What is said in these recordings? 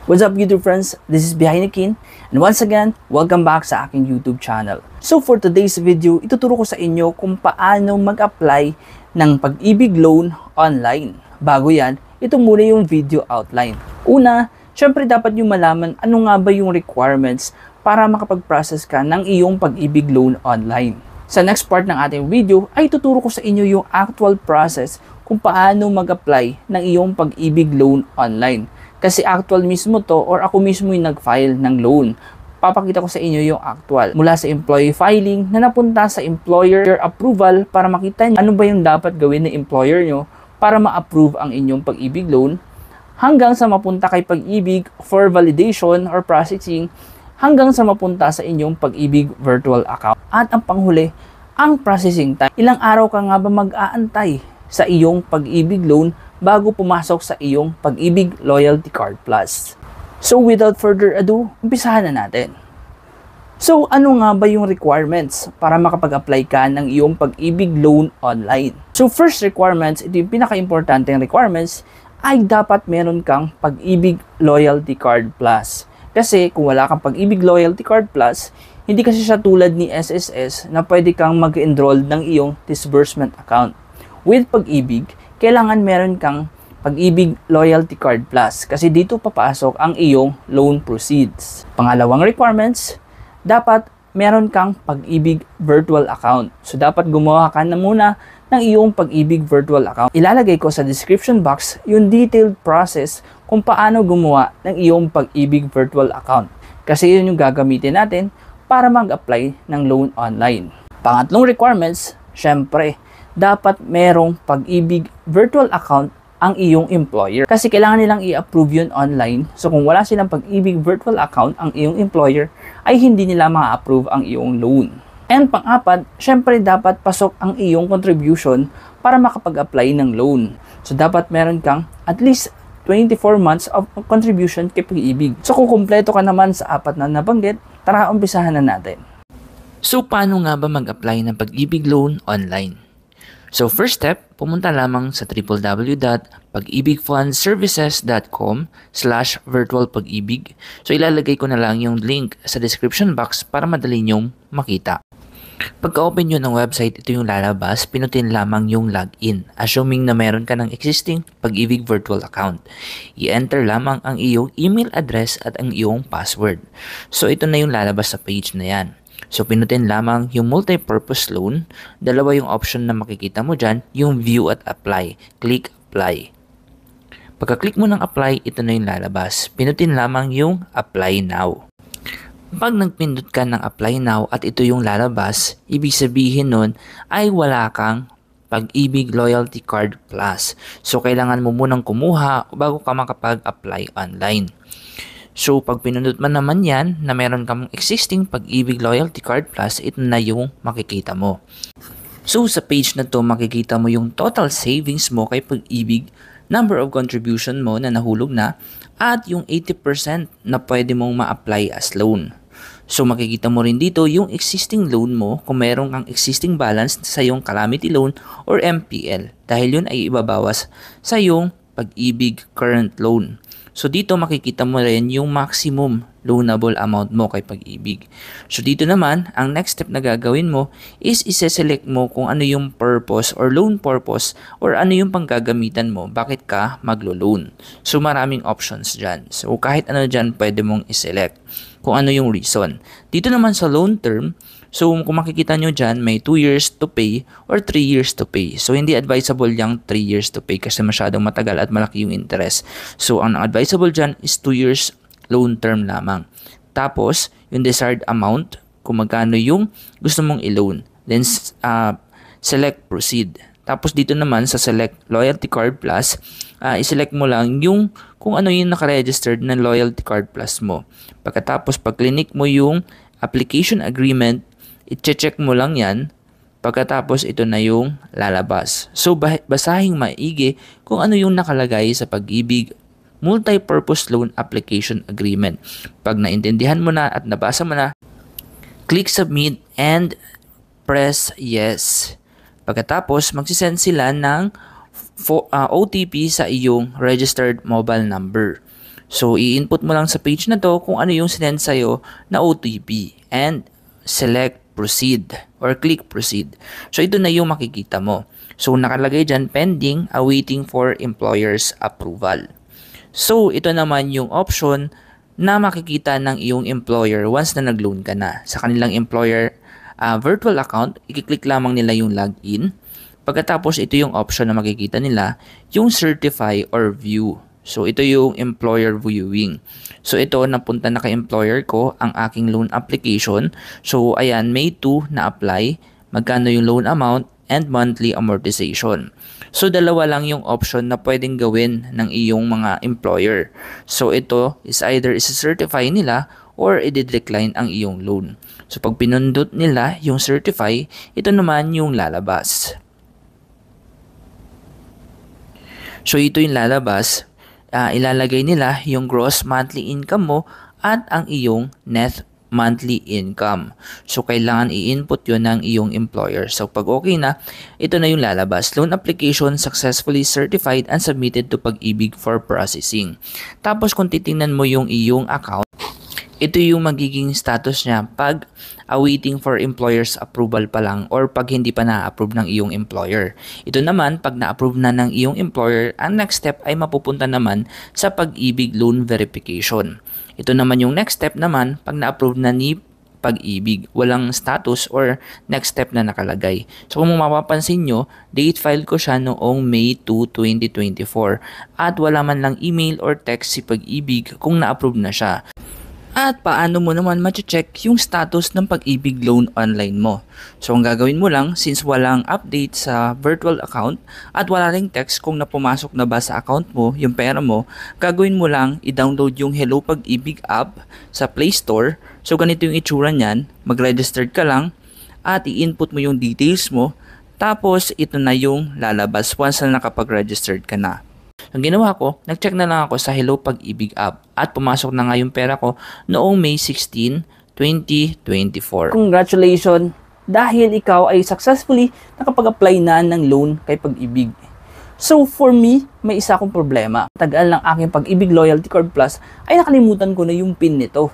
What's up YouTube friends? This is Behind the Kin and once again, welcome back sa aking YouTube channel. So for today's video, ituturo ko sa inyo kung paano mag-apply ng pag-ibig loan online. Bago yan, ito muna yung video outline. Una, syempre dapat nyo malaman ano nga ba yung requirements para makapag-process ka ng iyong pag-ibig loan online. Sa next part ng ating video ay tuturo ko sa inyo yung actual process kung paano mag-apply ng iyong pag-ibig loan online. Kasi actual mismo to or ako mismo yung nag-file ng loan. Papakita ko sa inyo yung actual. Mula sa employee filing na napunta sa employer approval para makita nyo ano ba yung dapat gawin ng employer nyo para ma-approve ang inyong pag-ibig loan hanggang sa mapunta kay pag-ibig for validation or processing hanggang sa mapunta sa inyong pag-ibig virtual account. At ang panghuli, ang processing time. Ilang araw ka nga ba mag-aantay sa iyong pag-ibig loan bago pumasok sa iyong Pag-ibig Loyalty Card Plus. So without further ado, umpisahan na natin. So ano nga ba yung requirements para makapag-apply ka ng iyong Pag-ibig Loan online? So first requirements, ito yung pinaka-importanteng requirements, ay dapat meron kang Pag-ibig Loyalty Card Plus. Kasi kung wala kang Pag-ibig Loyalty Card Plus, hindi kasi siya tulad ni SSS na pwede kang mag-enroll ng iyong disbursement account. With Pag-ibig, kailangan meron kang Pag-ibig Loyalty Card Plus kasi dito papasok ang iyong loan proceeds. Pangalawang requirements, dapat meron kang Pag-ibig virtual account. So dapat gumawa ka na muna ng iyong Pag-ibig virtual account. Ilalagay ko sa description box yung detailed process kung paano gumawa ng iyong Pag-ibig virtual account. Kasi yun yung gagamitin natin para mag-apply ng loan online. Pangatlong requirements, syempre, dapat merong Pag-ibig virtual account ang iyong employer. Kasi kailangan nilang i-approve yun online. So kung wala silang Pag-ibig virtual account ang iyong employer, ay hindi nila ma-approve ang iyong loan. And pang-apat, syempre dapat pasok ang iyong contribution para makapag-apply ng loan. So dapat meron kang at least 24 months of contribution kay Pag-ibig. So kung kumpleto ka naman sa apat na nabanggit, tara umpisahan na natin. So paano nga ba mag-apply ng Pag-ibig loan online? So first step, pumunta lamang sa www.pagibigfundservices.com/virtualpag-ibig. So ilalagay ko na lang yung link sa description box para madali nyong makita. Pagka-open nyo ng website, ito yung lalabas, pinutin lamang yung login. Assuming na meron ka ng existing Pag-ibig virtual account. I-enter lamang ang iyong email address at ang iyong password. So ito na yung lalabas sa page na yan. So pinutin lamang yung multi-purpose loan. Dalawa yung option na makikita mo dyan, yung view at apply. Click apply. Pagka-click mo ng apply, ito na yung lalabas. Pinutin lamang yung apply now. Pag nagpindot ka ng apply now at ito yung lalabas, ibig sabihin nun ay wala kang Pag-ibig Loyalty Card Plus. So kailangan mo munang kumuha bago ka makapag-apply online. So, pag pinundot man naman yan na meron kang existing Pag-ibig Loyalty Card Plus, ito na yung makikita mo. So, sa page na to, makikita mo yung total savings mo kay Pag-ibig, number of contribution mo na nahulog na, at yung 80% na pwede mong ma-apply as loan. So, makikita mo rin dito yung existing loan mo kung meron kang existing balance sa yung Calamity Loan or MPL dahil yun ay ibabawas sa yung Pag-ibig current loan. So dito makikita mo rin yung maximum loanable amount mo kay Pag-ibig. So dito naman, ang next step na gagawin mo is i-select mo kung ano yung purpose or loan purpose or ano yung panggagamitan mo, bakit ka maglo-loan. So maraming options dyan. So kahit ano dyan pwede mong i-select kung ano yung reason. Dito naman sa loan term, so kung makikita nyo dyan, may 2 years to pay or 3 years to pay. So hindi advisable yung 3 years to pay kasi masyadong matagal at malaki yung interest. So ang advisable dyan is 2 years loan term lamang. Tapos, yung desired amount, kung magkano yung gusto mong i-loan. Then, select proceed. Tapos dito naman sa select Loyalty Card Plus, i-select mo lang yung kung ano yung nakaregistered na Loyalty Card Plus mo. Pagkatapos, pag-click mo yung application agreement, i-check mo lang yan. Pagkatapos, ito na yung lalabas. So, basahing maigi kung ano yung nakalagay sa Pag-ibig Multi-Purpose Loan Application Agreement. Pag naintindihan mo na at nabasa mo na, click submit and press yes. Pagkatapos, magsisend sila ng OTP sa iyong registered mobile number. So, i-input mo lang sa page na to kung ano yung sinend sa'yo na OTP and select proceed or click proceed. So, ito na yung makikita mo. So, nakalagay dyan pending, awaiting for employer's approval. So, ito naman yung option na makikita ng iyong employer once na nag-loan ka na. Sa kanilang employer virtual account, i-click lamang nila yung login. Pagkatapos, ito yung option na makikita nila, yung certify or view. So, ito yung employer viewing. So, ito, napunta na kay employer ko ang aking loan application. So, ayan, May 2 na-apply. Magkano yung loan amount and monthly amortization. So, dalawa lang yung option na pwedeng gawin ng iyong mga employer. So, ito is either isa-certify nila or i-decline ang iyong loan. So, pag pinundot nila yung certify, ito naman yung lalabas. So, ito yung lalabas. Ilalagay nila yung gross monthly income mo at ang iyong net monthly income. So, kailangan i-input yun ng iyong employer. So, pag okay na, ito na yung lalabas. Loan application successfully certified and submitted to Pag-ibig for processing. Tapos, kung titingnan mo yung iyong account, ito yung magiging status niya pag awaiting for employer's approval pa lang or pag hindi pa na-approve ng iyong employer. Ito naman, pag na-approve na ng iyong employer, ang next step ay mapupunta naman sa Pag-ibig loan verification. Ito naman yung next step naman pag na-approve na ni Pag-ibig. Walang status or next step na nakalagay. So kung mapapansin nyo, date file ko siya noong May 2, 2024 at wala man lang email or text si Pag-ibig kung na-approve na siya. At paano mo naman ma-check yung status ng Pag-ibig loan online mo? So, ang gagawin mo lang, since walang update sa virtual account at wala ring text kung napumasok na ba sa account mo yung pera mo, gagawin mo lang, i-download yung Hello Pag-ibig app sa Play Store. So, ganito yung itsura niyan. Mag-registered ka lang at i-input mo yung details mo. Tapos, ito na yung lalabas once na nakapag-registered ka na. Ang ginawa ko, nag-check na lang ako sa Hello Pag-ibig app at pumasok na nga yung pera ko noong May 16, 2024. Congratulations! Dahil ikaw ay successfully nakapag-apply na ng loan kay Pag-ibig. So for me, may isa akong problema. Tagal ng aking Pag-ibig Loyalty Card Plus ay nakalimutan ko na yung PIN nito.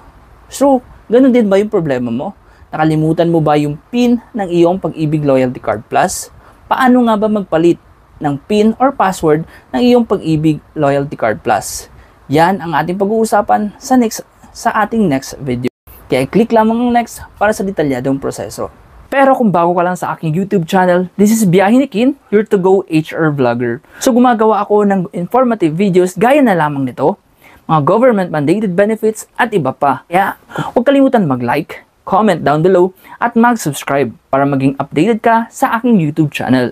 So, ganun din ba yung problema mo? Nakalimutan mo ba yung PIN ng iyong Pag-ibig Loyalty Card Plus? Paano nga ba magpalit ng PIN or password ng iyong Pag-ibig Loyalty Card Plus? Yan ang ating pag-uusapan sa ating next video. Kaya click lamang ang next para sa detalyadong proseso. Pero kung bago ka lang sa aking YouTube channel, this is Biyahe ni Kin, your to-go HR vlogger. So gumagawa ako ng informative videos gaya na lamang nito, mga government mandated benefits at iba pa. Kaya huwag kalimutan mag-like, comment down below at mag-subscribe para maging updated ka sa aking YouTube channel.